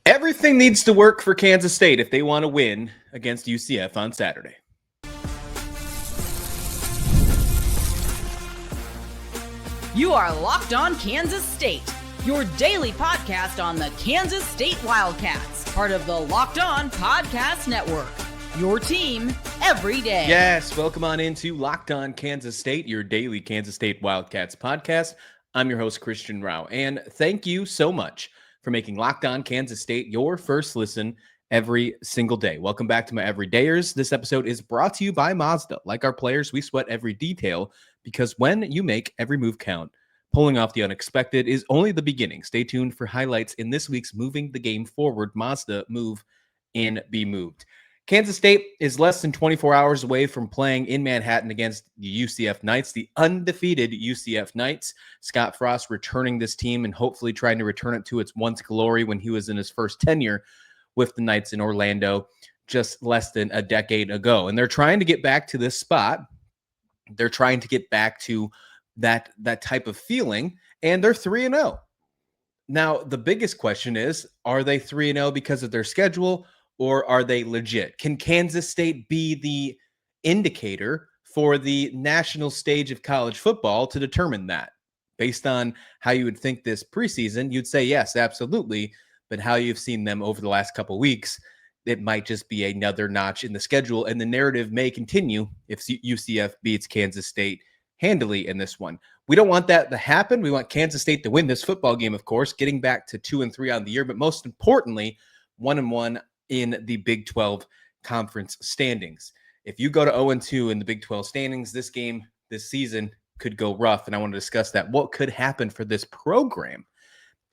Everything needs to work for Kansas State if they want to win against UCF on Saturday. You are Locked On Kansas State, your daily podcast on the Kansas State Wildcats, part of the Locked On Podcast Network, your team every day. Yes, welcome on into Locked On Kansas State, your daily Kansas State Wildcats podcast. I'm your host, Christian Rauh, and thank you so much for making Locked On Kansas State your first listen every single day. Welcome back to my everydayers. This episode is brought to you by Mazda. Like our players, we sweat every detail because when you make every move count, pulling off the unexpected is only the beginning. Stay tuned for highlights in this week's Moving the Game Forward Mazda Move and Be Moved. Kansas State is less than 24 hours away from playing in Manhattan against the UCF Knights, the undefeated UCF Knights. Scott Frost returning this team and hopefully trying to return it to its once glory when he was in his first tenure with the Knights in Orlando just less than a decade ago. And they're trying to get back to this spot. They're trying to get back to that type of feeling, and they're 3-0. Now, the biggest question is, are they 3-0 because of their schedule, or are they legit? Can Kansas State be the indicator for the national stage of college football to determine that? Based on how you would think this preseason, you'd say yes, absolutely. But how you've seen them over the last couple of weeks, it might just be another notch in the schedule, and the narrative may continue if UCF beats Kansas State handily in this one. We don't want that to happen. We want Kansas State to win this football game, of course, getting back to 2-3 on the year, but most importantly, 1-1 in the Big 12 conference standings. If you go to 0-2 in the Big 12 standings, this game, this season could go rough, and I want to discuss that. What could happen for this program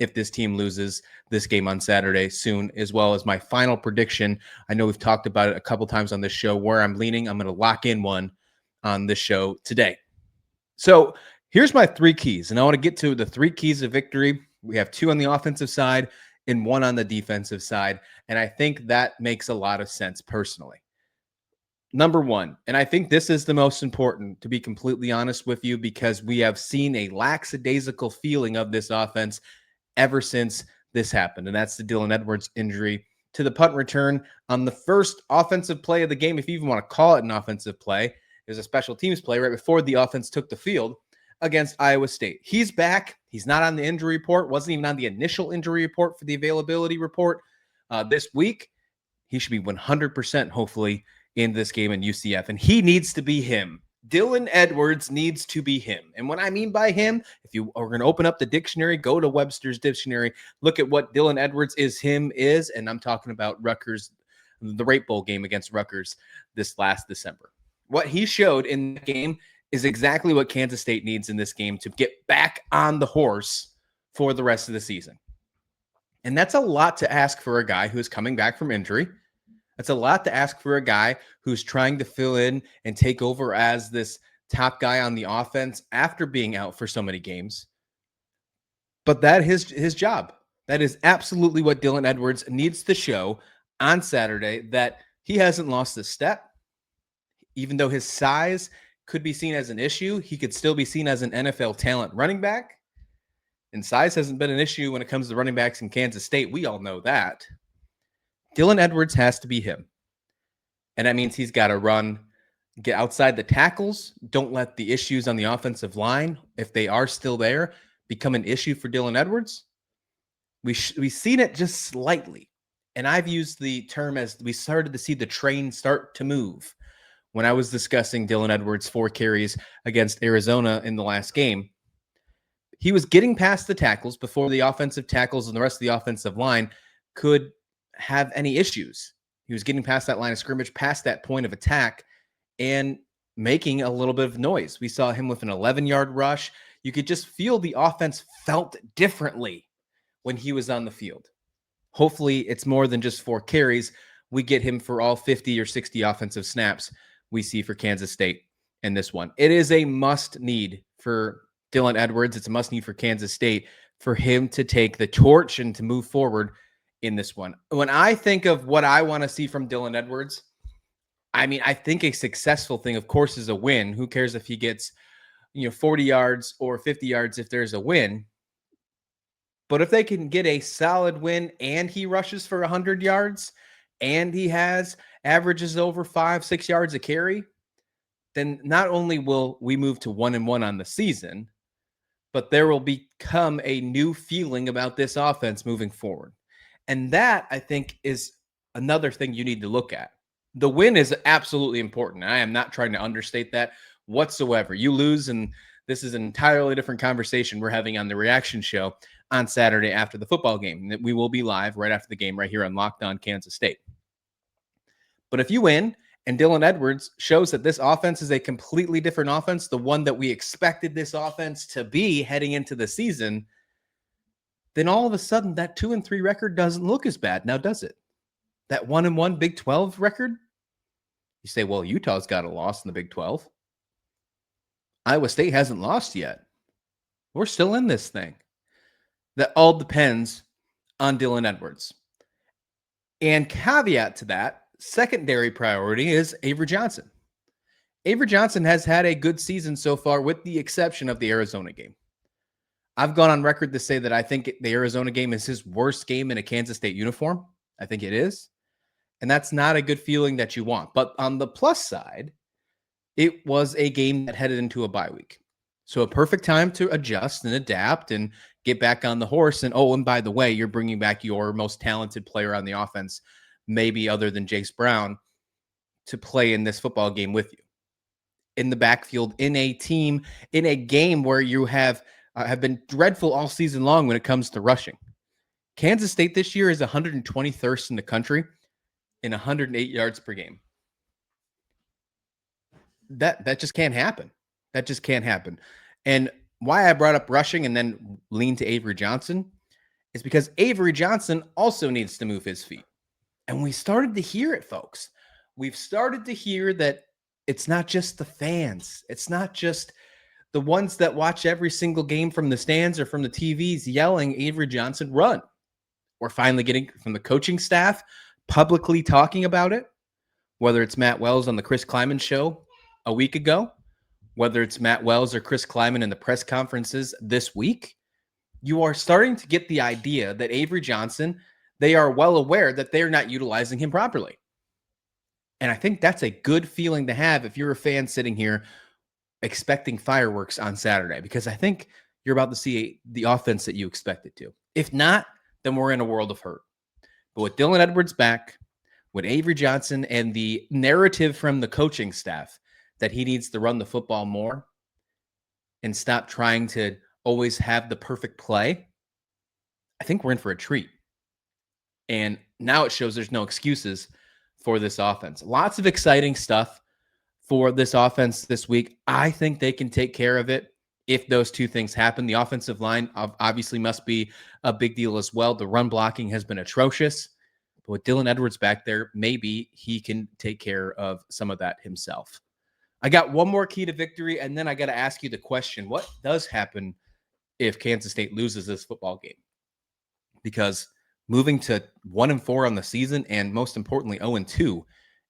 if this team loses this game on Saturday soon, as well as my final prediction. I know we've talked about it a couple times on this show, where I'm leaning. I'm going to lock in one on this show today. So here's my three keys, and I want to get to the three keys of victory. We have two on the offensive side and one on the defensive side, and I think that makes a lot of sense personally. Number one, and I think this is the most important, to be completely honest with you, because we have seen a lackadaisical feeling of this offense ever since this happened, and that's the Dylan Edwards injury to the punt return on the first offensive play of the game, if you even want to call it an offensive play. It was a special teams play right before the offense took the field against Iowa State. He's back. He's not on the injury report, wasn't even on the initial injury report for the availability report this week. He should be 100% hopefully in this game in UCF, and he needs to be him. Dylan Edwards needs to be him. And what I mean by him, if you are going to open up the dictionary, go to Webster's dictionary, look at what Dylan Edwards is, and I'm talking about Rutgers, the Rape Bowl game against Rutgers this last December. What he showed in the game is exactly what Kansas State needs in this game to get back on the horse for the rest of the season. And that's a lot to ask for a guy who is coming back from injury. That's a lot to ask for a guy who's trying to fill in and take over as this top guy on the offense after being out for so many games. But that is his job. That is absolutely what Dylan Edwards needs to show on Saturday, that he hasn't lost a step. Even though his size could be seen as an issue, he could still be seen as an NFL talent running back. And size hasn't been an issue when it comes to running backs in Kansas State. We all know that. Dylan Edwards has to be him. And that means he's got to run, get outside the tackles. Don't let the issues on the offensive line, if they are still there, become an issue for Dylan Edwards. We've seen it just slightly. And I've used the term as we started to see the train start to move. When I was discussing Dylan Edwards' 4 carries against Arizona in the last game, he was getting past the tackles before the offensive tackles and the rest of the offensive line could have any issues. He was getting past that line of scrimmage, past that point of attack, and making a little bit of noise. We saw him with an 11-yard rush. You could just feel the offense felt differently when he was on the field. Hopefully, it's more than just 4 carries. We get him for all 50 or 60 offensive snaps we see for Kansas State in this one. It is a must need for Dylan Edwards. It's a must need for Kansas State for him to take the torch and to move forward in this one. When I think of what I want to see from Dylan Edwards, I mean, I think a successful thing, of course, is a win. Who cares if he gets, 40 yards or 50 yards if there's a win? But if they can get a solid win and he rushes for 100 yards and he averages over 5-6 yards a carry, then not only will we move to 1-1 on the season, but there will become a new feeling about this offense moving forward. And that, I think, is another thing you need to look at. The win is absolutely important. I am not trying to understate that whatsoever. You lose, and this is an entirely different conversation we're having on the reaction show on Saturday after the football game. We will be live right after the game right here on Locked On Kansas State. But if you win and Dylan Edwards shows that this offense is a completely different offense, the one that we expected this offense to be heading into the season, then all of a sudden that 2-3 record doesn't look as bad. Now, does it? That 1-1 Big 12 record? You say, well, Utah's got a loss in the Big 12. Iowa State hasn't lost yet. We're still in this thing. That all depends on Dylan Edwards. And caveat to that, secondary priority is Avery Johnson. Avery Johnson has had a good season so far with the exception of the Arizona game. I've gone on record to say that I think the Arizona game is his worst game in a Kansas State uniform. I think it is. And that's not a good feeling that you want. But on the plus side, it was a game that headed into a bye week. So a perfect time to adjust and adapt and get back on the horse. And oh, and by the way, you're bringing back your most talented player on the offense, maybe other than Jace Brown, to play in this football game with you. In the backfield, in a team, in a game where you have been dreadful all season long when it comes to rushing. Kansas State this year is 123rd in the country in 108 yards per game. That just can't happen. That just can't happen. And why I brought up rushing and then leaned to Avery Johnson is because Avery Johnson also needs to move his feet. And we started to hear it, folks. We've started to hear that it's not just the fans. It's not just the ones that watch every single game from the stands or from the TVs yelling, Avery Johnson, run. We're finally getting from the coaching staff publicly talking about it, whether it's Matt Wells on the Chris Kleiman show a week ago, whether it's Matt Wells or Chris Kleiman in the press conferences this week. You are starting to get the idea that Avery Johnson, they are well aware that they're not utilizing him properly. And I think that's a good feeling to have if you're a fan sitting here expecting fireworks on Saturday, because I think you're about to see the offense that you expected to. If not, then we're in a world of hurt. But with Dylan Edwards back, with Avery Johnson and the narrative from the coaching staff that he needs to run the football more and stop trying to always have the perfect play, I think we're in for a treat. And now it shows there's no excuses for this offense. Lots of exciting stuff for this offense this week. I think they can take care of it if those two things happen. The offensive line obviously must be a big deal as well. The run blocking has been atrocious. But with Dylan Edwards back there, maybe he can take care of some of that himself. I got one more key to victory, and then I got to ask you the question, what does happen if Kansas State loses this football game? Because moving to 1-4 on the season, and most importantly, 0-2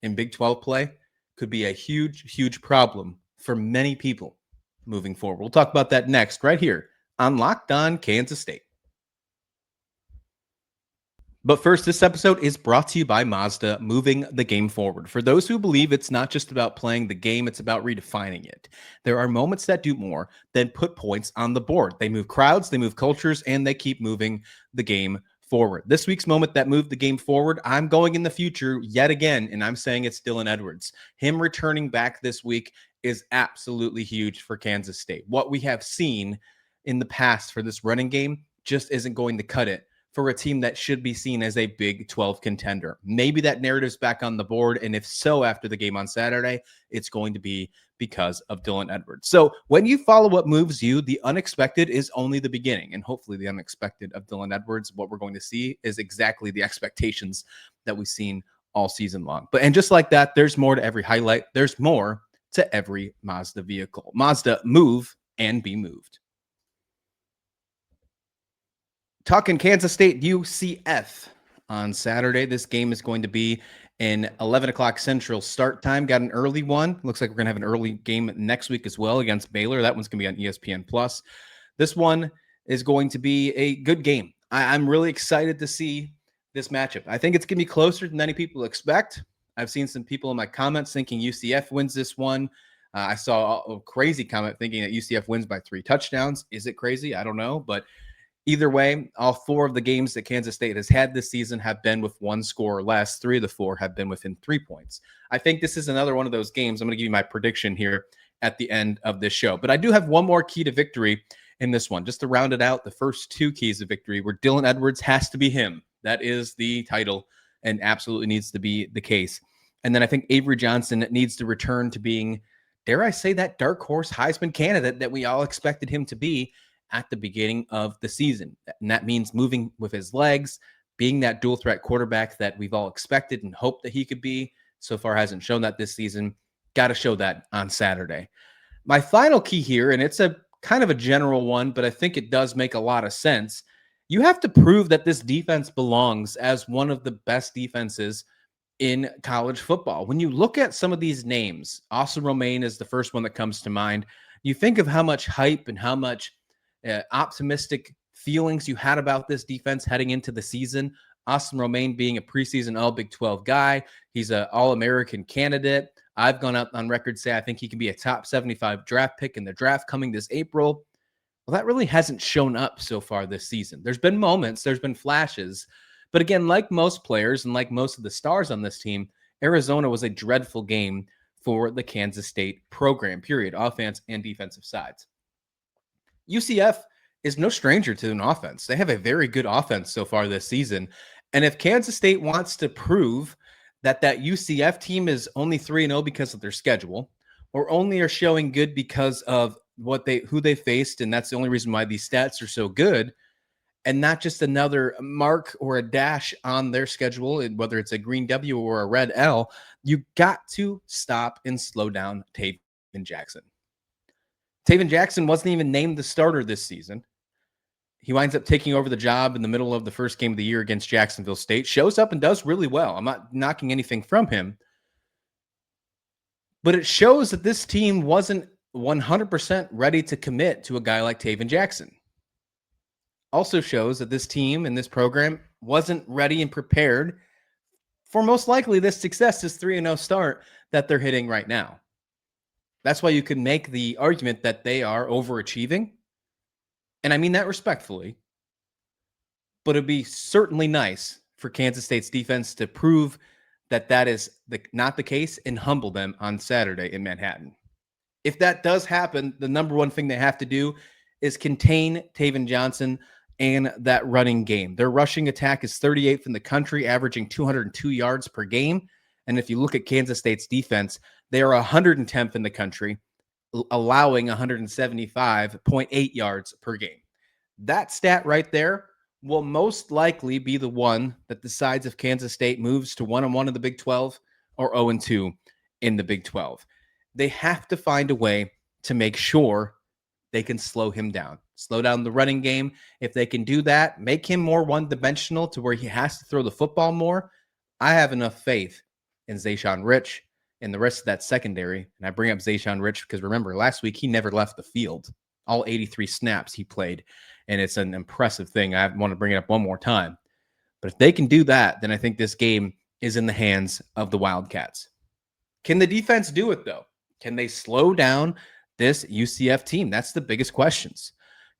in Big 12 play could be a huge, huge problem for many people moving forward. We'll talk about that next, right here on Locked On Kansas State. But first, this episode is brought to you by Mazda, moving the game forward. For those who believe it's not just about playing the game, it's about redefining it. There are moments that do more than put points on the board. They move crowds, they move cultures, and they keep moving the game forward. This week's moment that moved the game forward, I'm going in the future yet again, and I'm saying it's Dylan Edwards. Him returning back this week is absolutely huge for Kansas State. What we have seen in the past for this running game just isn't going to cut it for a team that should be seen as a Big 12 contender. Maybe that narrative's back on the board, and if so, after the game on Saturday, it's going to be because of Dylan Edwards. So when you follow what moves you, the unexpected is only the beginning, and hopefully the unexpected of Dylan Edwards, what we're going to see is exactly the expectations that we've seen all season long. And just like that, there's more to every highlight. There's more to every Mazda vehicle. Mazda, move and be moved. Talking Kansas State UCF on Saturday. This game is going to be an 11 o'clock Central start time. Got an early one. Looks like we're going to have an early game next week as well against Baylor. That one's going to be on ESPN+. This one is going to be a good game. I'm really excited to see this matchup. I think it's going to be closer than many people expect. I've seen some people in my comments thinking UCF wins this one. I saw a crazy comment thinking that UCF wins by 3 touchdowns. Is it crazy? I don't know. But either way, all 4 of the games that Kansas State has had this season have been with 1 score or less. 3 of the 4 have been within 3 points. I think this is another one of those games. I'm going to give you my prediction here at the end of this show. But I do have one more key to victory in this one. Just to round it out, the first 2 keys of victory where Dylan Edwards has to be him. That is the title and absolutely needs to be the case. And then I think Avery Johnson needs to return to being, dare I say, that dark horse Heisman candidate that we all expected him to be at the beginning of the season. And that means moving with his legs, being that dual threat quarterback that we've all expected and hoped that he could be. So far hasn't shown that this season. Got to show that on Saturday. My final key here, and it's a kind of a general one, but I think it does make a lot of sense. You have to prove that this defense belongs as one of the best defenses in college football. When you look at some of these names, Austin Romaine is the first one that comes to mind. You think of how much hype and how much optimistic feelings you had about this defense heading into the season. Austin Romaine being a preseason All Big 12 guy. He's an All-American candidate. I've gone up on record to say I think he can be a top 75 draft pick in the draft coming this April. Well, that really hasn't shown up so far this season. There's been moments, there's been flashes. But again, like most players and like most of the stars on this team, Arizona was a dreadful game for the Kansas State program, period, offense and defensive sides. UCF is no stranger to an offense. They have a very good offense so far this season. And if Kansas State wants to prove that UCF team is only 3-0 because of their schedule, or only are showing good because of who they faced, and that's the only reason why these stats are so good, and not just another mark or a dash on their schedule, whether it's a green W or a red L, you got to stop and slow down Taven Jackson. Taven Jackson wasn't even named the starter this season. He winds up taking over the job in the middle of the first game of the year against Jacksonville State, shows up and does really well. I'm not knocking anything from him, but it shows that this team wasn't 100% ready to commit to a guy like Taven Jackson. Also shows that this team and this program wasn't ready and prepared for most likely this success, this 3-0 start that they're hitting right now. That's why you can make the argument that they are overachieving. And I mean that respectfully. But it'd be certainly nice for Kansas State's defense to prove that that is not the case and humble them on Saturday in Manhattan. If that does happen, the number one thing they have to do is contain Taven Johnson and that running game. Their rushing attack is 38th in the country, averaging 202 yards per game. And if you look at Kansas State's defense, they are 110th in the country, allowing 175.8 yards per game. That stat right there will most likely be the one that decides if Kansas State moves to 1-1 in the Big 12 or 0-2 in the Big 12. They have to find a way to make sure they can slow him down, slow down the running game. If they can do that, make him more one-dimensional to where he has to throw the football more, I have enough faith in Zayshawn Rich and the rest of that secondary. And I bring up Zayshawn Rich because remember, last week he never left the field. All 83 snaps he played, and it's an impressive thing. I want to bring it up one more time. But if they can do that, then I think this game is in the hands of the Wildcats. Can the defense do it, though? Can they slow down this UCF team? That's the biggest questions.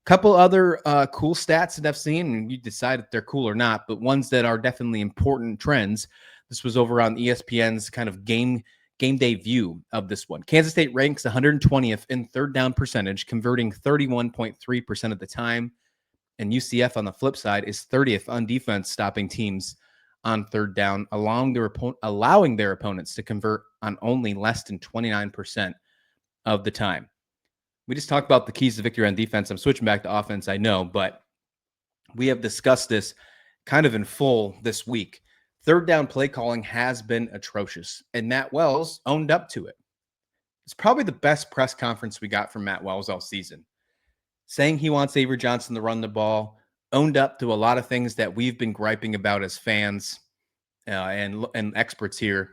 Couple other cool stats that I've seen, and you decide if they're cool or not, but ones that are definitely important trends. This was over on ESPN's kind of game day view of this one. Kansas State ranks 120th in third down percentage, converting 31.3% of the time. And UCF on the flip side is 30th on defense, stopping teams on third down, allowing their opponents to convert on only less than 29% of the time. We just talked about the keys to victory on defense. I'm switching back to offense, I know, but we have discussed this kind of in full this week. Third down play calling has been atrocious, and Matt Wells owned up to it. It's probably the best press conference we got from Matt Wells all season, saying he wants Avery Johnson to run the ball, owned up to a lot of things that we've been griping about as fans and experts here,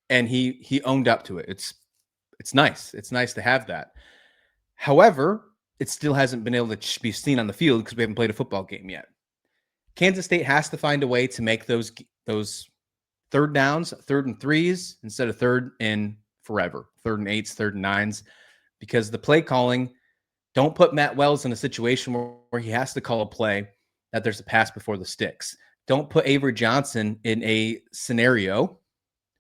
and he owned up to it. It's nice. It's nice to have that. However, it still hasn't been able to be seen on the field because we haven't played a football game yet. Kansas State has to find a way to make those third downs, 3rd and 3s instead of 3rd and forever, 3rd and 8s, 3rd and 9s, because the play calling, don't put Matt Wells in a situation where he has to call a play that there's a pass before the sticks. Don't put Avery Johnson in a scenario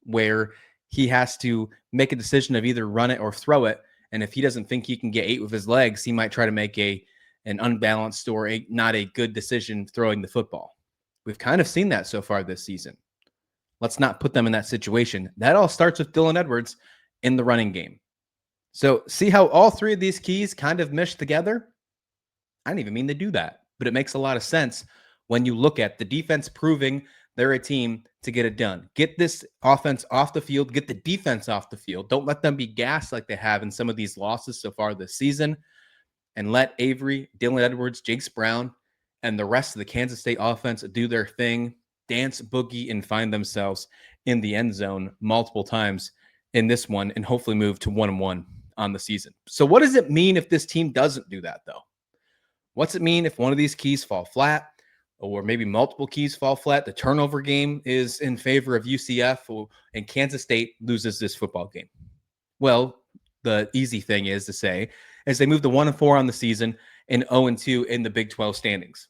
where he has to make a decision of either run it or throw it. And if he doesn't think he can get 8 with his legs, he might try to make an unbalanced or not a good decision throwing the football. We've kind of seen that so far this season. Let's not put them in that situation. That all starts with Dylan Edwards in the running game. So see how all 3 of these keys kind of mesh together? I didn't even mean to do that, but it makes a lot of sense when you look at the defense proving they're a team to get it done. Get this offense off the field, get the defense off the field. Don't let them be gassed like they have in some of these losses so far this season. And let Avery, Dylan Edwards, Jace Brown, and the rest of the Kansas State offense do their thing, dance, boogie, and find themselves in the end zone multiple times in this one, and hopefully move to 1-1 on the season. So what does it mean if this team doesn't do that, though? What's it mean if one of these keys fall flat, or maybe multiple keys fall flat? The turnover game is in favor of UCF, and Kansas State loses this football game. Well, the easy thing is to say is they move to 1-4 on the season and 0-2 in the Big 12 standings.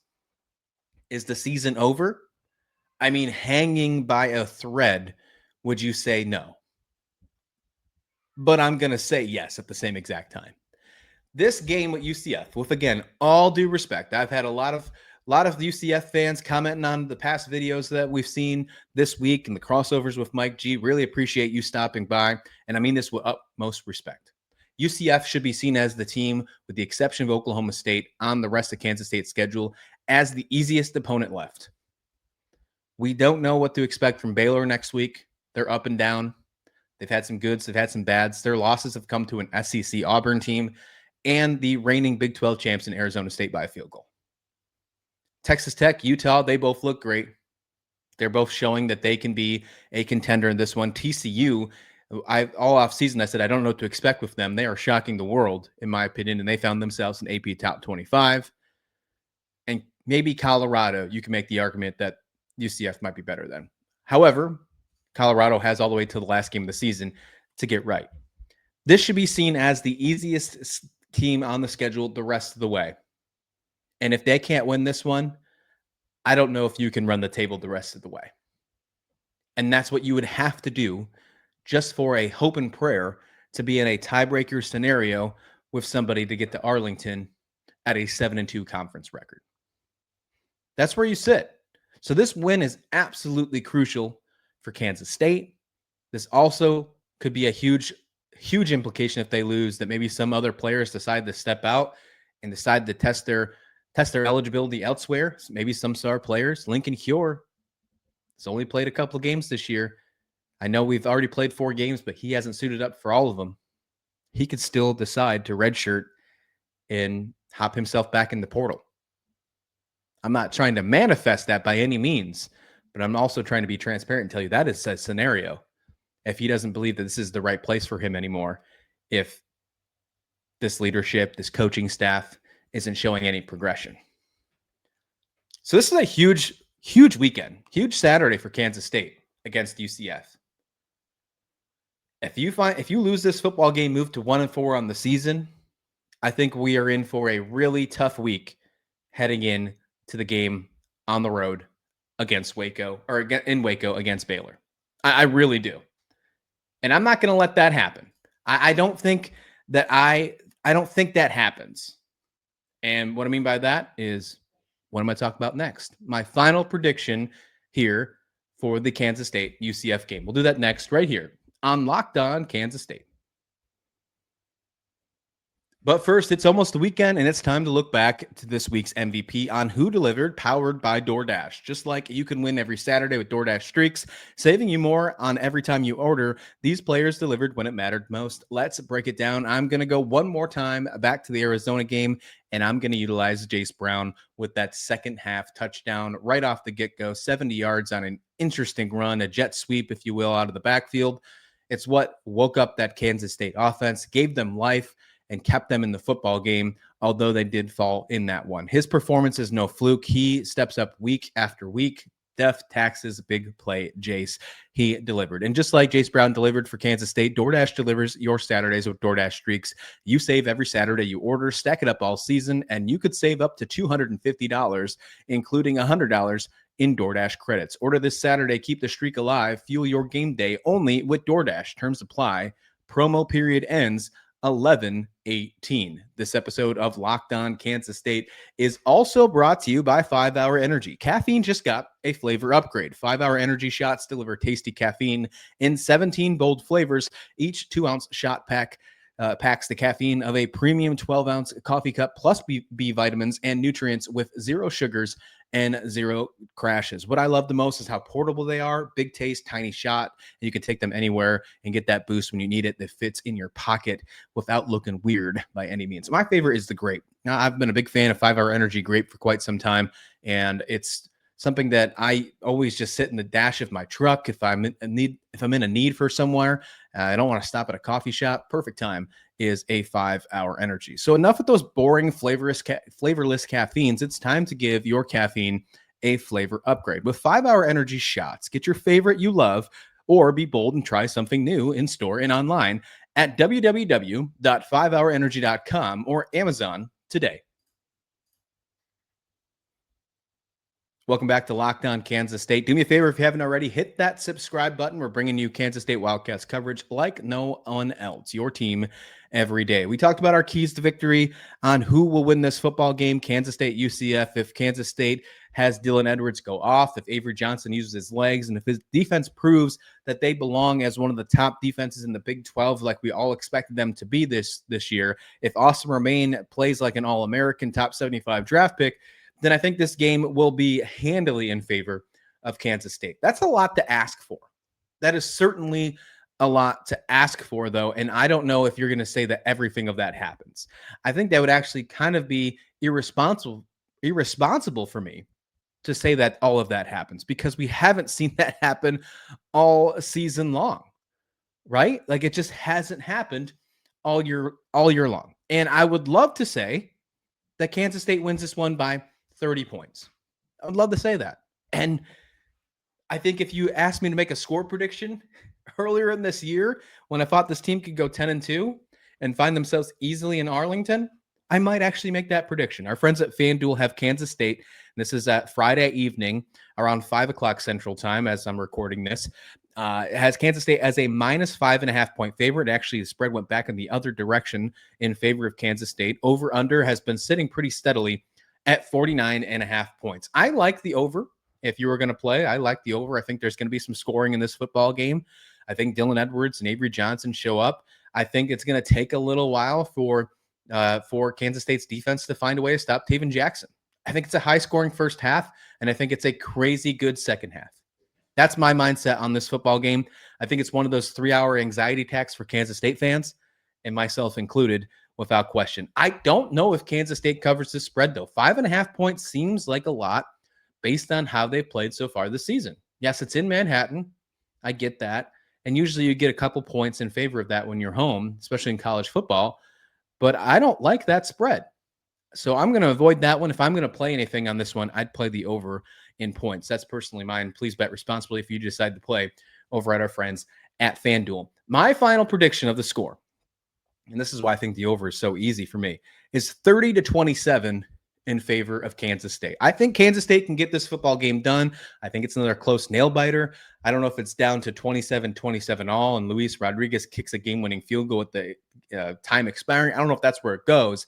Is the season over? I mean, hanging by a thread, would you say no? But I'm going to say yes at the same exact time. This game with UCF, with, again, all due respect, I've had a lot of UCF fans commenting on the past videos that we've seen this week and the crossovers with Mike G. Really appreciate you stopping by. And I mean this with utmost respect. UCF should be seen as the team, with the exception of Oklahoma State, on the rest of Kansas State's schedule as the easiest opponent left. We don't know what to expect from Baylor next week. They're up and down. They've had some goods. They've had some bads. Their losses have come to an SEC Auburn team and the reigning Big 12 champs in Arizona State by a field goal. Texas Tech, Utah, they both look great. They're both showing that they can be a contender in this one. TCU, all off season, I said I don't know what to expect with them. They are shocking the world, in my opinion, and they found themselves in AP Top 25. And maybe Colorado, you can make the argument that UCF might be better than. However, Colorado has all the way to the last game of the season to get right. This should be seen as the easiest team on the schedule the rest of the way. And if they can't win this one, I don't know if you can run the table the rest of the way. And that's what you would have to do just for a hope and prayer to be in a tiebreaker scenario with somebody to get to Arlington at a 7-2 conference record. That's where you sit. So this win is absolutely crucial for Kansas State. This also could be a huge implication if they lose, that maybe some other players decide to step out and decide to test their eligibility elsewhere. So maybe some star players. Lincoln Cure has only played a couple of games this year. I know we've already played 4 games, but he hasn't suited up for all of them. He could still decide to redshirt and hop himself back in the portal. I'm not trying to manifest that by any means, but I'm also trying to be transparent and tell you that is a scenario. If he doesn't believe that this is the right place for him anymore, if this leadership, this coaching staff isn't showing any progression. So this is a huge weekend, huge Saturday for Kansas State against UCF. If you lose this football game, move to 1-4 on the season, I think we are in for a really tough week heading in to the game on the road against Waco, or in Waco against Baylor. I really do. And I'm not going to let that happen. I don't think that happens. And what I mean by that is, what am I talking about next? My final prediction here for the Kansas State UCF game. We'll do that next right here on Locked On Kansas State. But first, it's almost the weekend, and it's time to look back to this week's MVP on Who Delivered, powered by DoorDash. Just like you can win every Saturday with DoorDash Streaks, saving you more on every time you order, these players delivered when it mattered most. Let's break it down. I'm going to go one more time back to the Arizona game, and I'm going to utilize Jace Brown with that second half touchdown right off the get-go, 70 yards on an interesting run, a jet sweep, if you will, out of the backfield. It's what woke up that Kansas State offense, gave them life, and kept them in the football game although they did fall in that one. His performance is no fluke. He steps up week after week. Death, taxes, big play, Jace. He delivered. And just like Jace Brown delivered for Kansas State, DoorDash delivers your Saturdays with DoorDash Streaks. You save every Saturday you order, stack it up all season, and you could save up to $250, including $100 in DoorDash credits. Order this Saturday. Keep the streak alive. Fuel your game day only with DoorDash. Terms apply. Promo period ends 11/18. This episode of Locked On Kansas State is also brought to you by 5 Hour Energy. Caffeine just got a flavor upgrade. 5 Hour Energy shots deliver tasty caffeine in 17 bold flavors. Each 2-ounce shot pack packs the caffeine of a premium 12-ounce coffee cup plus B vitamins and nutrients with 0 sugars and 0 crashes. What I love the most is how portable they are. Big taste, tiny shot. And you can take them anywhere and get that boost when you need it that fits in your pocket without looking weird by any means. My favorite is the grape. Now, I've been a big fan of 5 Hour Energy grape for quite some time, and it's something that I always just sit in the dash of my truck if I'm in a need for somewhere. I don't want to stop at a coffee shop. Perfect time is a 5 Hour Energy. So enough with those boring, flavorless caffeines. It's time to give your caffeine a flavor upgrade with 5 Hour Energy shots. Get your favorite you love, or be bold and try something new in store and online at www.5hourenergy.com or Amazon today. Welcome back to Locked On Kansas State. Do me a favor, if you haven't already, hit that subscribe button. We're bringing you Kansas State Wildcats coverage like no one else. Your team every day. We talked about our keys to victory on who will win this football game, Kansas State, UCF. If Kansas State has Dylan Edwards go off, if Avery Johnson uses his legs, and if his defense proves that they belong as one of the top defenses in the Big 12 like we all expected them to be this year, if Austin Romaine plays like an All-American top 75 draft pick, then I think this game will be handily in favor of Kansas State. That's a lot to ask for. That is certainly a lot to ask for, though, and I don't know if you're going to say that everything of that happens. I think that would actually kind of be irresponsible for me to say that all of that happens, because we haven't seen that happen all season long, right? Like, it just hasn't happened all year long. And I would love to say that Kansas State wins this one by 30 points. I would love to say that. And I think if you asked me to make a score prediction earlier in this year, when I thought this team could go 10-2 and find themselves easily in Arlington, I might actually make that prediction. Our friends at FanDuel have Kansas State, and this is at Friday evening around 5 o'clock Central Time as I'm recording this. It has Kansas State as a minus 5.5 point favorite. Actually, the spread went back in the other direction in favor of Kansas State. Over under has been sitting pretty steadily at 49.5 points. I like the over. If you were going to play, I like the over. I think there's going to be some scoring in this football game. I think Dylan Edwards and Avery Johnson show up. I think it's going to take a little while for Kansas State's defense to find a way to stop Taven Jackson. I think it's a high-scoring first half, and I think it's a crazy good second half. That's my mindset on this football game. I think it's one of those 3-hour anxiety attacks for Kansas State fans, and myself included, without question. I don't know if Kansas State covers this spread, though. 5.5 points seems like a lot based on how they've played so far this season. Yes, it's in Manhattan. I get that. And usually you get a couple points in favor of that when you're home, especially in college football. But I don't like that spread. So I'm going to avoid that one. If I'm going to play anything on this one, I'd play the over in points. That's personally mine. Please bet responsibly if you decide to play over at our friends at FanDuel. My final prediction of the score, and this is why I think the over is so easy for me, is 30-27 in favor of Kansas State. I think Kansas State can get this football game done. I think it's another close nail biter. I don't know if it's down to 27-27 all, and Luis Rodriguez kicks a game-winning field goal with the time expiring. I don't know if that's where it goes,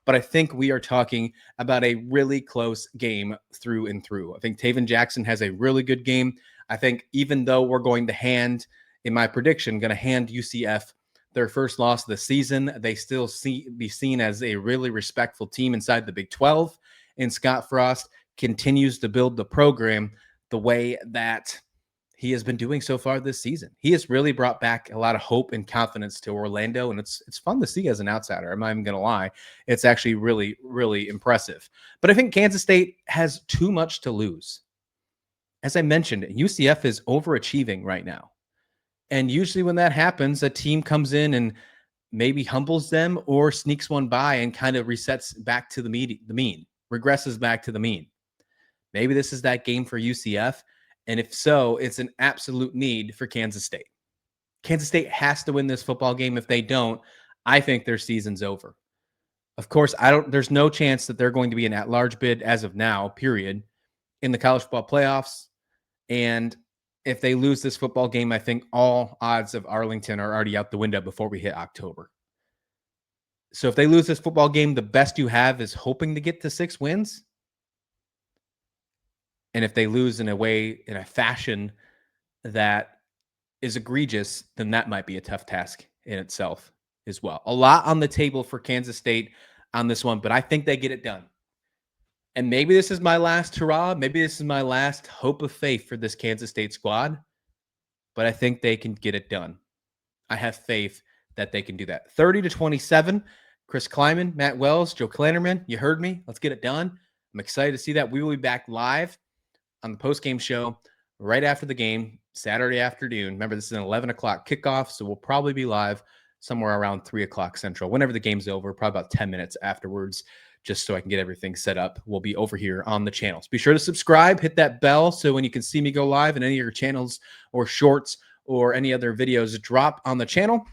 but I think we are talking about a really close game through and through. I think Taven Jackson has a really good game. I think even though we're going to hand, in my prediction, going to hand UCF their first loss of the season, they still be seen as a really respectful team inside the Big 12. And Scott Frost continues to build the program the way that he has been doing so far this season. He has really brought back a lot of hope and confidence to Orlando, and it's fun to see as an outsider. I'm not even going to lie. It's actually really, really impressive. But I think Kansas State has too much to lose. As I mentioned, UCF is overachieving right now. And usually when that happens, a team comes in and maybe humbles them or sneaks one by and kind of resets back to the mean, regresses back to the mean. Maybe this is that game for UCF. And if so, it's an absolute need for Kansas State. Kansas State has to win this football game. If they don't, I think their season's over. Of course, there's no chance that they're going to be an at-large bid as of now, period, in the college football playoffs. And if they lose this football game, I think all odds of Arlington are already out the window before we hit October. So if they lose this football game, the best you have is hoping to get to 6 wins. And if they lose in a fashion that is egregious, then that might be a tough task in itself as well. A lot on the table for Kansas State on this one, but I think they get it done. And maybe this is my last hurrah. Maybe this is my last hope of faith for this Kansas State squad, but I think they can get it done. I have faith that they can do that. 30-27, Chris Kleiman, Matt Wells, Joe Klannerman, you heard me. Let's get it done. I'm excited to see that. We will be back live on the postgame show right after the game, Saturday afternoon. Remember, this is an 11 o'clock kickoff, so we'll probably be live somewhere around 3 o'clock Central. Whenever the game's over, probably about 10 minutes afterwards, just so I can get everything set up. We'll be over here on the channels. Be sure to subscribe, hit that bell, so when you can see me go live in any of your channels or shorts or any other videos drop on the channel.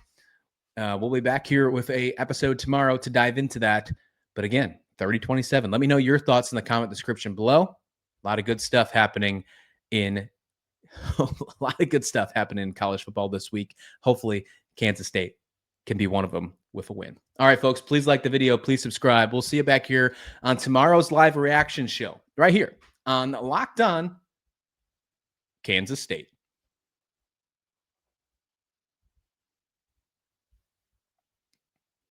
We'll be back here with a episode tomorrow to dive into that. But again, 30-27. Let me know your thoughts in the comment description below. A lot of good stuff happening in college football this week. Hopefully, Kansas State can be one of them with a win. All right, folks, please like the video. Please subscribe. We'll see you back here on tomorrow's live reaction show right here on Locked On Kansas State.